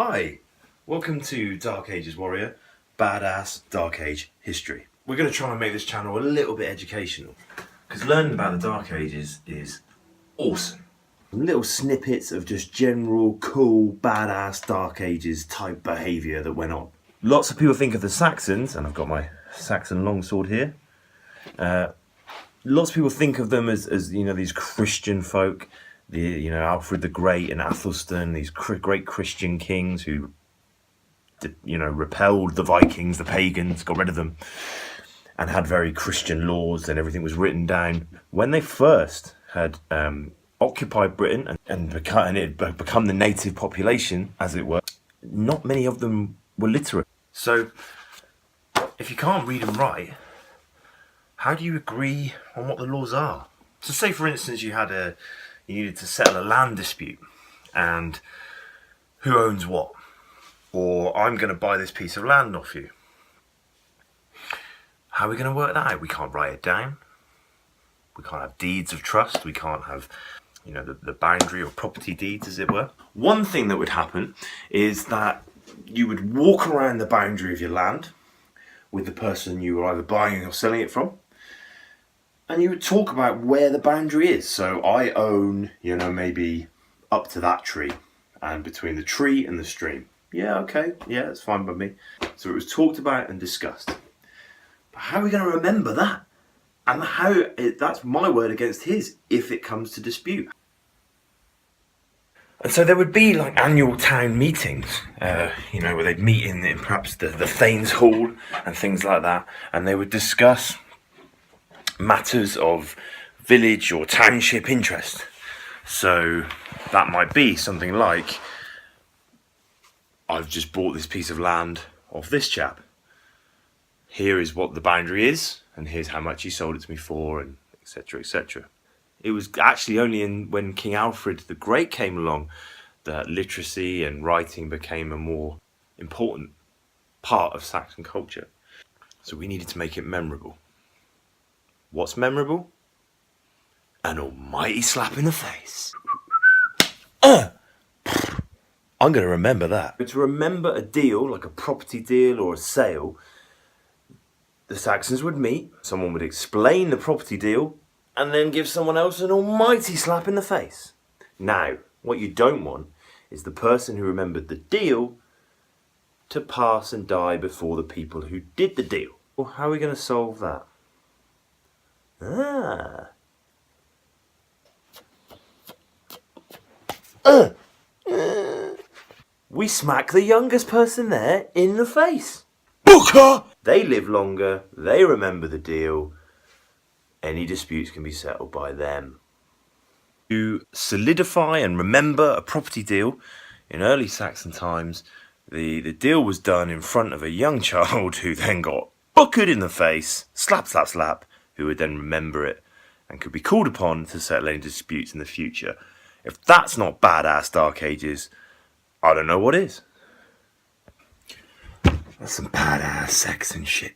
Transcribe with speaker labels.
Speaker 1: Hi, welcome to Dark Ages Warrior, badass Dark Age history. We're going to try and make this channel a little bit educational, because learning about the Dark Ages is awesome. Little snippets of just general, cool, badass Dark Ages type behaviour that went on. Lots of people think of the Saxons, and I've got my Saxon longsword here. Lots of people think of them as you know, these Christian folk. Alfred the Great and Athelstan, these great Christian kings who, repelled the Vikings, the pagans, got rid of them, and had very Christian laws, and everything was written down. When they first had occupied Britain and it had become the native population, as it were, not many of them were literate. So, if you can't read and write, how do you agree on what the laws are? So, say for instance you needed to settle a land dispute, and who owns what? Or I'm going to buy this piece of land off you. How are we going to work that out? We can't write it down. We can't have deeds of trust. We can't have, the boundary or property deeds, as it were. One thing that would happen is that you would walk around the boundary of your land with the person you were either buying or selling it from, and you would talk about where the boundary is. So I own, maybe up to that tree, and between the tree and the stream. Yeah, okay, yeah, that's fine by me. So it was talked about and discussed. But how are we going to remember that? And that's my word against his if it comes to dispute. And so there would be like annual town meetings, where they'd meet in perhaps the Thanes Hall and things like that, and they would discuss matters of village or township interest. So that might be something like, I've just bought this piece of land off this chap. Here is what the boundary is, and here's how much he sold it to me for, and etc, etc. It was actually only when King Alfred the Great came along that literacy and writing became a more important part of Saxon culture. So we needed to make it memorable. What's memorable? An almighty slap in the face. I'm going to remember that. But to remember a deal, like a property deal or a sale, the Saxons would meet, someone would explain the property deal, and then give someone else an almighty slap in the face. Now, what you don't want is the person who remembered the deal to pass and die before the people who did the deal. Well, how are we going to solve that? We smack the youngest person there in the face. Booker! They live longer, they remember the deal, any disputes can be settled by them. To solidify and remember a property deal, in early Saxon times, the deal was done in front of a young child who then got bookered in the face, slap, slap, slap, who would then remember it and could be called upon to settle any disputes in the future. If that's not badass Dark Ages, I don't know what is. That's some badass Saxon shit.